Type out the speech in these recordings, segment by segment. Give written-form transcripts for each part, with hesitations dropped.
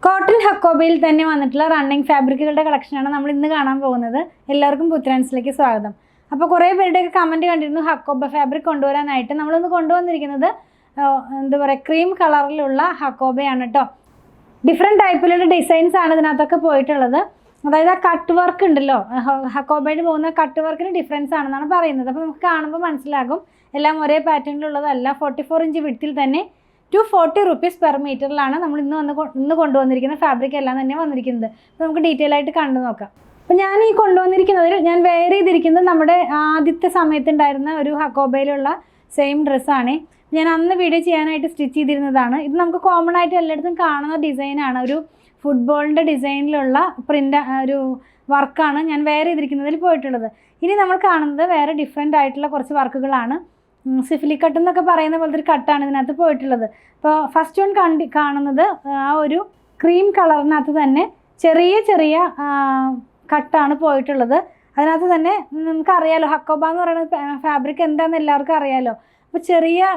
Cotton ഹക്കോബയിൽ തന്നെ വന്നിട്ടുള്ള running ഫാബ്രിക്കുകളുടെ കളക്ഷനാണ് നമ്മൾ ഇന്ന് കാണാൻ പോകുന്നത്. എല്ലാവർക്കും പുത്രാൻസിലേക്ക് സ്വാഗതം. അപ്പോൾ കുറേ പേരുടെയൊക്കെ കമൻറ്റ് കണ്ടിരുന്നു ഹക്കോബ ഫാബ്രിക് കൊണ്ടുവരാനായിട്ട്. നമ്മളിന്ന് കൊണ്ടുവന്നിരിക്കുന്നത് എന്താ പറയുക, ക്രീം കളറിലുള്ള ഹക്കോബയാണ് കേട്ടോ. ഡിഫറെൻറ്റ് ടൈപ്പിലുള്ള ഡിസൈൻസ് ആണ് ഇതിനകത്തൊക്കെ പോയിട്ടുള്ളത്. അതായത് ആ കട്ട് വർക്ക് ഉണ്ടല്ലോ, ഹക്കോബയിൽ പോകുന്ന കട്ട് വർക്കിന് ഡിഫറൻസ് ആണെന്നാണ് പറയുന്നത്. അപ്പോൾ നമുക്ക് കാണുമ്പോൾ മനസ്സിലാകും എല്ലാം ഒരേ പാറ്റേണിലുള്ളതല്ല. 44 ഇഞ്ച് വിഡ്ത്തിൽ തന്നെ 240 rupees പെർ മീറ്ററിലാണ് നമ്മൾ ഇന്ന് കൊണ്ടുവന്നിരിക്കുന്ന ഫാബ്രിക് എല്ലാം തന്നെ വന്നിരിക്കുന്നത്. അപ്പോൾ നമുക്ക് ഡീറ്റെയിൽ ആയിട്ട് കണ്ടു നോക്കാം. അപ്പോൾ ഞാൻ ഈ കൊണ്ടുവന്നിരിക്കുന്നതിൽ ഞാൻ വെയർ ചെയ്തിരിക്കുന്നത് നമ്മുടെ ആദ്യത്തെ സമയത്തുണ്ടായിരുന്ന ഒരു ഹക്കോബയിലുള്ള സെയിം ഡ്രസ്സാണ്. ഞാൻ അന്ന് വീഡിയോ ചെയ്യാനായിട്ട് സ്റ്റിച്ച് ചെയ്തിരുന്നതാണ്. ഇത് നമുക്ക് കോമൺ ആയിട്ട് എല്ലായിടത്തും കാണുന്ന ഡിസൈനാണ്. ഒരു ഫുട്ബോളിൻ്റെ ഡിസൈനിലുള്ള ഒരു വർക്കാണ് ഞാൻ വെയർ ചെയ്തിരിക്കുന്നതിൽ പോയിട്ടുള്ളത്. ഇനി നമ്മൾ കാണുന്നത് വേറെ ഡിഫറെൻ്റ് ആയിട്ടുള്ള കുറച്ച് വർക്കുകളാണ്. സിഫിലി കട്ട് എന്നൊക്കെ പറയുന്ന പോലത്തെ ഒരു കട്ടാണ് ഇതിനകത്ത് പോയിട്ടുള്ളത്. അപ്പോൾ ഫസ്റ്റ് വൺ കാണുന്നത് ആ ഒരു ക്രീം കളറിനകത്ത് തന്നെ ചെറിയ ചെറിയ കട്ടാണ് പോയിട്ടുള്ളത്. അതിനകത്ത് തന്നെ നമുക്കറിയാലോ ഹക്കോബ എന്ന് പറയുന്ന ഫാബ്രിക് എന്താണെന്ന് എല്ലാവർക്കും അറിയാലോ. അപ്പോൾ ചെറിയ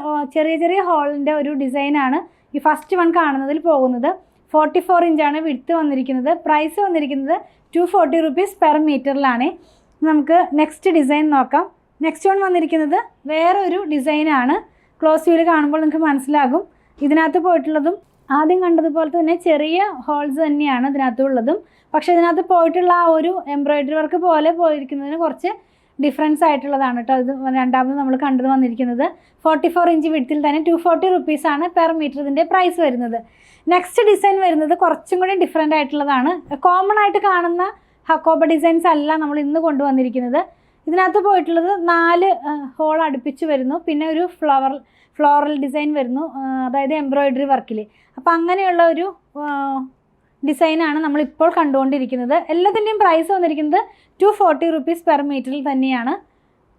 ചെറിയ ഹോളിൻ്റെ ഒരു ഡിസൈനാണ് ഈ ഫസ്റ്റ് വൺ കാണുന്നതിൽ പോകുന്നത്. 44 ഇഞ്ചാണ് വിഡ്ത്ത് വന്നിരിക്കുന്നത്. പ്രൈസ് വന്നിരിക്കുന്നത് 240 rupees പെർ മീറ്ററിലാണ്. നമുക്ക് നെക്സ്റ്റ് ഡിസൈൻ നോക്കാം. നെക്സ്റ്റ് വൺ വന്നിരിക്കുന്നത് വേറൊരു ഡിസൈനാണ്. ക്ലോസ് വ്യൂവിൽ കാണുമ്പോൾ നിങ്ങൾക്ക് മനസ്സിലാകും. ഇതിനകത്ത് പോയിട്ടുള്ളതും ആദ്യം കണ്ടതുപോലെ തന്നെ ചെറിയ ഹോൾസ് തന്നെയാണ് ഇതിനകത്തുള്ളതും. പക്ഷേ ഇതിനകത്ത് പോയിട്ടുള്ള ആ ഒരു എംബ്രോയിഡറി വർക്ക് പോലെ പോയിരിക്കുന്നതിന് കുറച്ച് ഡിഫറൻസ് ആയിട്ടുള്ളതാണ് കേട്ടോ. ഇത് രണ്ടാമത് നമ്മൾ കണ്ടത് വന്നിരിക്കുന്നത് 44 ഇഞ്ച് വിഡ്ത്തിൽ തന്നെ 240 rupees ആണ് പെർ മീറ്റർ ഇതിൻ്റെ പ്രൈസ് വരുന്നത്. നെക്സ്റ്റ് ഡിസൈൻ വരുന്നത് കുറച്ചും കൂടി ഡിഫറെൻ്റ് ആയിട്ടുള്ളതാണ്. കോമൺ ആയിട്ട് കാണുന്ന ഹക്കോബ ഡിസൈൻസ് അല്ല നമ്മൾ ഇന്ന് കൊണ്ടുവന്നിരിക്കുന്നത്. ഇതിനകത്ത് പോയിട്ടുള്ളത് 4 ഹോൾ അടുപ്പിച്ച് വരുന്നു. പിന്നെ ഒരു ഫ്ലോറൽ ഡിസൈൻ വരുന്നു, അതായത് എംബ്രോയിഡറി വർക്കിൽ. അപ്പോൾ അങ്ങനെയുള്ള ഒരു ഡിസൈനാണ് നമ്മളിപ്പോൾ കണ്ടുകൊണ്ടിരിക്കുന്നത്. എല്ലാത്തിൻ്റെയും പ്രൈസ് വന്നിരിക്കുന്നത് 240 rupees പെർ മീറ്ററിൽ തന്നെയാണ്.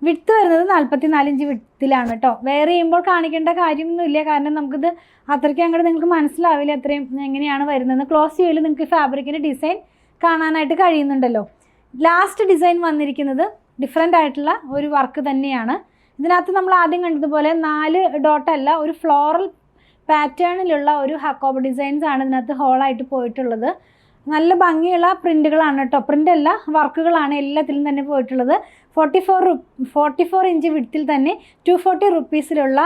വിഡ്ത്ത് വരുന്നത് 44 ഇഞ്ച് വിഡ്ത്തിലാണ് കേട്ടോ. വെയർ ചെയ്യുമ്പോൾ കാണിക്കേണ്ട കാര്യമൊന്നുമില്ല, കാരണം നമുക്കിത് അത്രയ്ക്ക് അങ്ങോട്ട് നിങ്ങൾക്ക് മനസ്സിലാവില്ല എത്രയും എങ്ങനെയാണ് വരുന്നത്. ക്ലോസ് വ്യൂവിൽ നിങ്ങൾക്ക് ഫാബ്രിക്കിൻ്റെ ഡിസൈൻ കാണാനായിട്ട് കഴിയുന്നുണ്ടല്ലോ. ലാസ്റ്റ് ഡിസൈൻ വന്നിരിക്കുന്നത് ഡിഫറെൻ്റ് ആയിട്ടുള്ള ഒരു വർക്ക് തന്നെയാണ്. ഇതിനകത്ത് നമ്മൾ ആദ്യം കണ്ടതുപോലെ 4 ഡോട്ടല്ല, ഒരു ഫ്ലോറൽ പാറ്റേണിലുള്ള ഒരു ഹക്കോബ ഡിസൈൻസ് ആണ് ഇതിനകത്ത് ഹോളായിട്ട് പോയിട്ടുള്ളത്. നല്ല ഭംഗിയുള്ള പ്രിൻറ്റുകളാണ് കേട്ടോ. പ്രിൻ്റല്ല, വർക്കുകളാണ് എല്ലാത്തിലും തന്നെ പോയിട്ടുള്ളത്. 44 ഇഞ്ച് വിഡ്ത്തിൽ തന്നെ 240 rupeesലുള്ള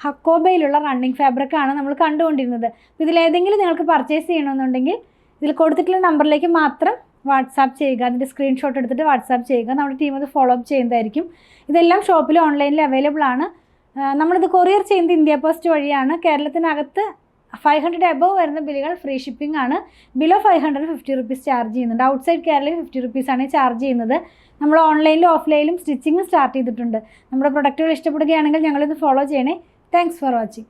ഹക്കോബയിലുള്ള റണ്ണിങ് ഫാബ്രിക്കാണ് നമ്മൾ കണ്ടുകൊണ്ടിരുന്നത്. ഇതിലേതെങ്കിലും നിങ്ങൾക്ക് പർച്ചേസ് ചെയ്യണമെന്നുണ്ടെങ്കിൽ ഇതിൽ കൊടുത്തിട്ടുള്ള നമ്പറിലേക്ക് മാത്രം വാട്സാപ്പ് ചെയ്യുക. അതിൻ്റെ സ്ക്രീൻഷോട്ട് എടുത്തിട്ട് വാട്സാപ്പ് ചെയ്യുക. നമ്മുടെ ടീം അത് ഫോളോ അപ്പ് ചെയ്യുന്നതായിരിക്കും. ഇതെല്ലാം ഷോപ്പിൽ ഓൺലൈനിൽ അവൈലബിൾ ആണ്. നമ്മളിത് കൊറിയർ ചെയ്യുന്നത് ഇന്ത്യ പോസ്റ്റ് വഴിയാണ്. കേരളത്തിനകത്ത് 500 above വരുന്ന ബില്ലുകൾ ഫ്രീ ഷിപ്പിംഗ് ആണ്. ബിലോ 550 rupees ചാർജ് ചെയ്യുന്നുണ്ട്. ഔട്ട്സൈഡ് കേരളയിൽ 50 rupees ആണ് ചാർജ് ചെയ്യുന്നത്. നമ്മൾ ഓൺലൈനിലും ഓഫ്ലൈനിലും സ്റ്റിച്ചിങ് സ്റ്റാർട്ട് ചെയ്തിട്ടുണ്ട്. നമ്മുടെ പ്രൊഡക്റ്റുകൾ ഇഷ്ടപ്പെടുകയാണെങ്കിൽ ഞങ്ങളിത് ഫോളോ ചെയ്യണേ. Thanks for watching.